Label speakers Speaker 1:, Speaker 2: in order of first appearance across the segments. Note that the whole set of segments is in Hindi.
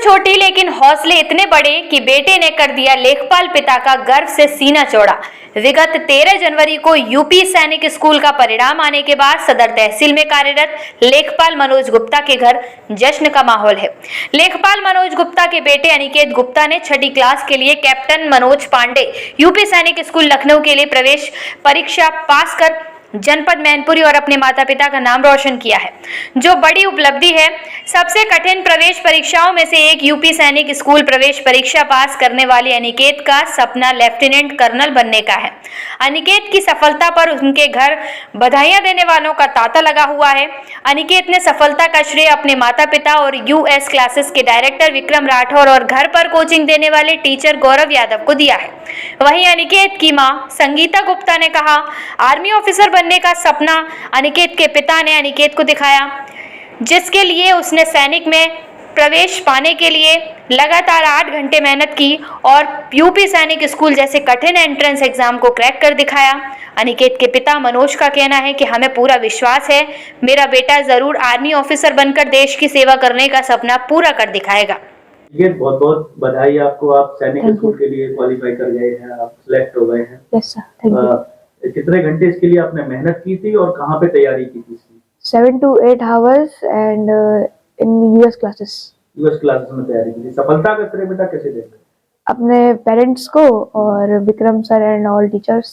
Speaker 1: छोटी लेकिन हौसले इतने बड़े कि बेटे ने कर दिया लेखपाल पिता का गर्व से सीना चौड़ा। विगत 13 जनवरी को यूपी सैनिक स्कूल का परिणाम आने के बाद सदर तहसील में कार्यरत लेखपाल मनोज गुप्ता के घर जश्न का माहौल है। लेखपाल मनोज गुप्ता के बेटे अनिकेत गुप्ता ने छठी क्लास के लिए कैप्टन मनोज पांडे यूपी सैनिक स्कूल लखनऊ के लिए प्रवेश परीक्षा पास कर जनपद मैनपुरी और अपने माता पिता का नाम रोशन किया है, जो बड़ी उपलब्धि है। सबसे कठिन प्रवेश परीक्षाओं में से एक यूपी सैनिक स्कूल प्रवेश परीक्षा पास करने वाले अनिकेत का सपना लेफ्टिनेंट कर्नल बनने का है। अनिकेत की सफलता पर उनके घर बधाइयां देने वालों का तांता लगा हुआ है। अनिकेत ने सफलता का श्रेय अपने माता पिता और यूएस क्लासेस के डायरेक्टर विक्रम राठौर और घर पर कोचिंग देने वाले टीचर गौरव यादव को दिया है। वहीं अनिकेत की मां संगीता गुप्ता ने कहा, आर्मी ऑफिसर बनने का सपना अनिकेत के पिता ने अनिकेत को दिखाया, जिसके लिए उसने सैनिक में प्रवेश पाने के लिए लगातार 8 घंटे मेहनत की और यूपी सैनिक स्कूल जैसे कठिन एंट्रेंस एग्जाम को क्रैक कर दिखाया। अनिकेत के पिता मनोज का कहना है कि हमें पूरा विश्वास है, मेरा बेटा जरूर आर्मी ऑफिसर बनकर देश की सेवा करने का सपना पूरा कर दिखाएगा।
Speaker 2: बहुत बहुत बधाई आपको, आप सैनिक स्कूल के लिए क्वालिफाई कर गए हैं, आप सिलेक्ट हो गए हैं।
Speaker 3: Yes sir, thank you.
Speaker 2: कितने घंटे इसके लिए आपने मेहनत की थी और कहाँ पे तैयारी की थी इसकी?
Speaker 3: 7 to 8 hours and in US classes।
Speaker 2: US classes में तैयारी की थी। सफलता का श्रेय बेटा कैसे देंगे?
Speaker 3: अपने पेरेंट्स को और Vikram sir and all teachers.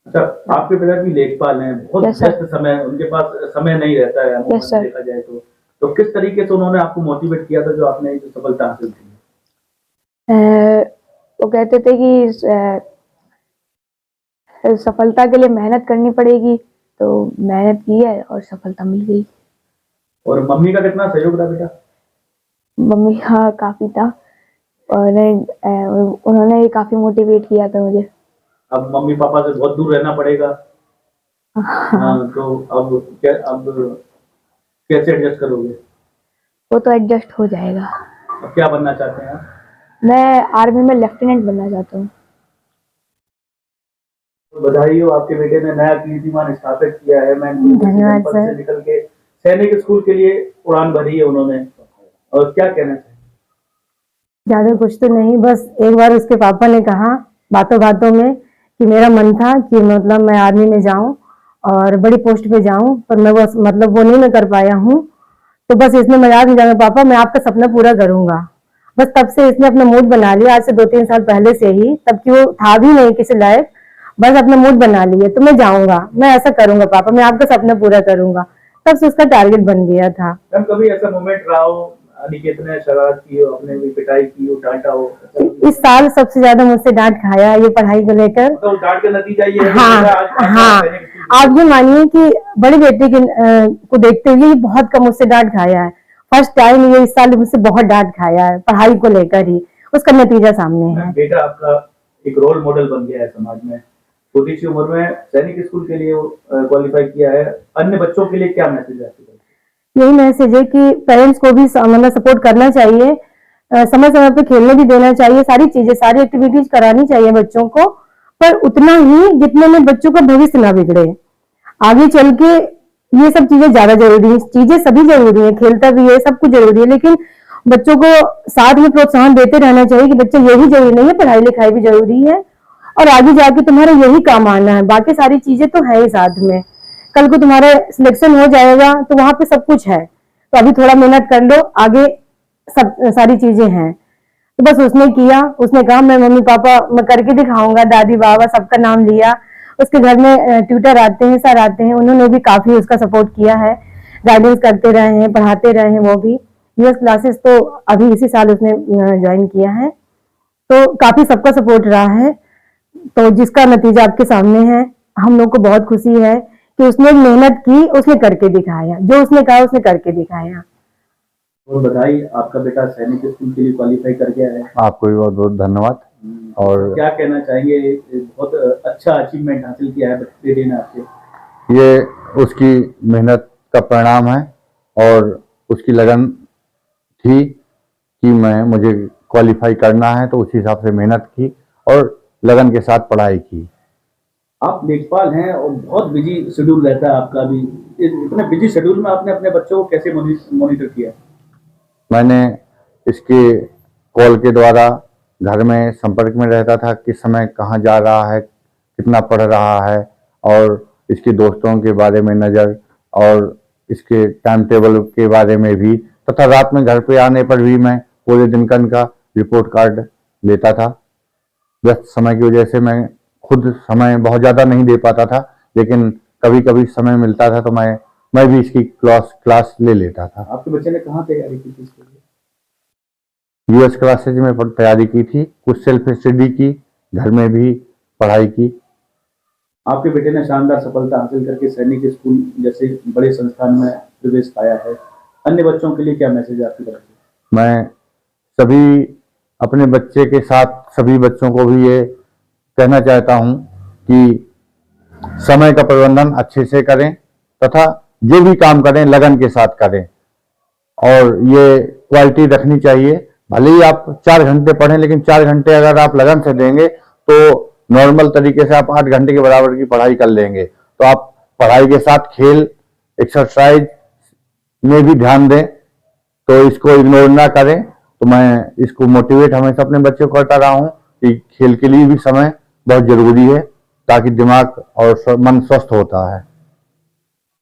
Speaker 2: अच्छा, आपके पिता भी लेखपाल हैं, बहुत व्यस्त समय, उनके पास समय नहीं रहता है देखा जाए तो किस तरीके से उन्होंने आपको मोटिवेट किया था जो आपने जो सफलता हासिल की?
Speaker 3: वो कहते थे कि सफलता के लिए मेहनत करनी पड़ेगी, तो मेहनत की है और सफलता मिल गई।
Speaker 2: और मम्मी का कितना सहयोग था बेटा?
Speaker 3: मम्मी का काफी था और उन्होंने काफी मोटिवेट किया था मुझे।
Speaker 2: अब मम्मी पापा से बहुत दूर रहना पड़ेगा। तो अब कैसे एडजस्ट करोगे?
Speaker 3: वो तो एडजस्ट हो जाएगा।
Speaker 2: अब क्या बनना चाहते हैं आप?
Speaker 3: मैं आर्मी में लेफ्टिनेंट बनना चाहता हूँ।
Speaker 2: बधाई हो, आपके बेटे ने नया कीर्तिमान स्थापित किया है। मैं
Speaker 3: धन्यवाद सर।
Speaker 2: से निकल के सैनिक स्कूल के लिए उड़ान भरी है उन्होंने, और क्या कहना चाहिए?
Speaker 4: ज्यादा कुछ तो नहीं, बस एक बार उसके पापा ने कहा बातों बातों में कि मेरा मन था कि मतलब मैं आर्मी में जाऊं और बड़ी पोस्ट पे जाऊं, पर मैं बस मतलब वो नहीं मैं कर पाया हूं। तो बस इसने मजाक में जाना, पापा मैं आपका सपना पूरा करूंगा। बस तब से इसने अपना मूड बना लिया, आज से 2-3 साल पहले से ही, तब कि वो था भी नहीं किसी लायक, बस अपना मूड बना लिया तो मैं जाऊंगा, मैं ऐसा करूंगा पापा, मैं आपका सपना पूरा करूंगा। तब से उसका टारगेट बन गया था।
Speaker 2: कभी ऐसा मोमेंट रहा हो अनिकेत ने शरारत की हो, अपने भी पिटाई की हो, डांटा हो?
Speaker 4: इस साल सबसे ज्यादा मुझसे डांट खाया ये पढ़ाई को लेकर।
Speaker 2: तो डांट का नतीजा ये है?
Speaker 4: हाँ, आप ये मानिए कि बड़े बेटे को देखते हुए ये बहुत कम मुझसे डांट खाया है। फर्स्ट टाइम ये इस साल मुझसे बहुत डांट खाया है पढ़ाई को लेकर ही, उसका नतीजा सामने है।
Speaker 2: बेटा आपका एक रोल मॉडल बन गया है समाज में, छोटी सी उम्र में सैनिक स्कूल के लिए क्वालिफाई किया है। अन्य बच्चों के लिए क्या मैसेज है?
Speaker 4: यही मैसेज है कि पेरेंट्स को भी मतलब सपोर्ट करना चाहिए, समय समय पे खेलने भी देना चाहिए, सारी चीजें सारी एक्टिविटीज करानी चाहिए बच्चों को, पर उतना ही जितने में बच्चों का भविष्य ना बिगड़े। आगे चल के ये सब चीजें ज्यादा जरूरी है, चीजें सभी जरूरी है, खेलता भी है, सब कुछ जरूरी है, लेकिन बच्चों को साथ में प्रोत्साहन देते रहना चाहिए कि बच्चे यही जरूरी नहीं है, पढ़ाई लिखाई भी जरूरी है और आगे जाके तुम्हारा यही काम आना है, बाकी सारी चीजें तो है ही साथ में। कल को तुम्हारा सिलेक्शन हो जाएगा तो वहां पे सब कुछ है, तो अभी थोड़ा मेहनत कर लो, आगे सब सारी चीजें हैं। तो बस उसने किया, उसने कहा मैं मम्मी पापा मैं करके दिखाऊंगा, दादी बाबा सबका नाम लिया। उसके घर में ट्यूटर आते हैं, सर आते हैं, उन्होंने भी काफी उसका सपोर्ट किया है, गाइडेंस करते रहे हैं, पढ़ाते रहे हैं। वो भी यूएस क्लासेस तो अभी इसी साल उसने ज्वाइन किया है, तो काफी सबका सपोर्ट रहा है। तो जिसका नतीजा आपके सामने है, हम लोग को बहुत खुशी है कि उसने मेहनत की, उसने करके दिखाया, जो उसने कहा उसने करके दिखाया।
Speaker 2: और बधाई, आपका बेटा सैनिक स्कूल के लिए क्वालिफाई कर गया है।
Speaker 5: आपको भी बहुत बहुत धन्यवाद। और
Speaker 2: क्या कहना चाहिए? बहुत अच्छा अचीवमेंट हासिल किया है बेटे ने आपके।
Speaker 5: ये उसकी मेहनत का परिणाम है और उसकी लगन थी कि मुझे क्वालिफाई करना है, तो उस हिसाब से मेहनत की और लगन के साथ पढ़ाई की।
Speaker 2: आप लेखपाल हैं और बहुत बिजी शेड्यूल रहता है आपका भी, इतने बिजी शेड्यूल में आपने अपने बच्चों को कैसे मॉनिटर किया?
Speaker 5: मैंने इसके कॉल के द्वारा घर में संपर्क में रहता था, किस समय कहाँ जा रहा है, कितना पढ़ रहा है, और इसके दोस्तों के बारे में नज़र और इसके टाइम टेबल के बारे में भी, तथा रात में घर पे आने पर भी मैं पूरे दिन का इनका रिपोर्ट कार्ड लेता था। व्यस्त समय की वजह से मैं खुद समय बहुत ज़्यादा नहीं दे पाता था, लेकिन कभी कभी समय मिलता था तो मैं भी इसकी क्लास ले लेता था।
Speaker 2: आपके बच्चे ने कहाँ तैयारी की थी इसके लिए?
Speaker 5: यूएस क्लासेज में तैयारी की थी, कुछ सेल्फ स्टडी की, घर में भी पढ़ाई की।
Speaker 2: आपके बेटे ने शानदार सफलता हासिल करके सैनिक स्कूल जैसे बड़े संस्थान में प्रवेश पाया है। अन्य बच्चों के लिए क्या मैसेज है आपकी तरफ से? मैं
Speaker 5: सभी अपने बच्चे के साथ सभी बच्चों को भी ये कहना चाहता हूं कि समय का प्रबंधन अच्छे से करें तथा जो भी काम करें लगन के साथ करें, और ये क्वालिटी रखनी चाहिए। भले ही आप 4 घंटे पढ़ें, लेकिन 4 घंटे अगर आप लगन से देंगे तो नॉर्मल तरीके से आप 8 घंटे के बराबर की पढ़ाई कर लेंगे। तो आप पढ़ाई के साथ खेल, एक्सरसाइज में भी ध्यान दें, तो इसको इग्नोर ना करें। तो मैं इसको मोटिवेट हमेशा अपने बच्चे को करता रहा हूँ कि खेल के लिए भी समय बहुत जरूरी है, ताकि दिमाग और मन स्वस्थ होता है।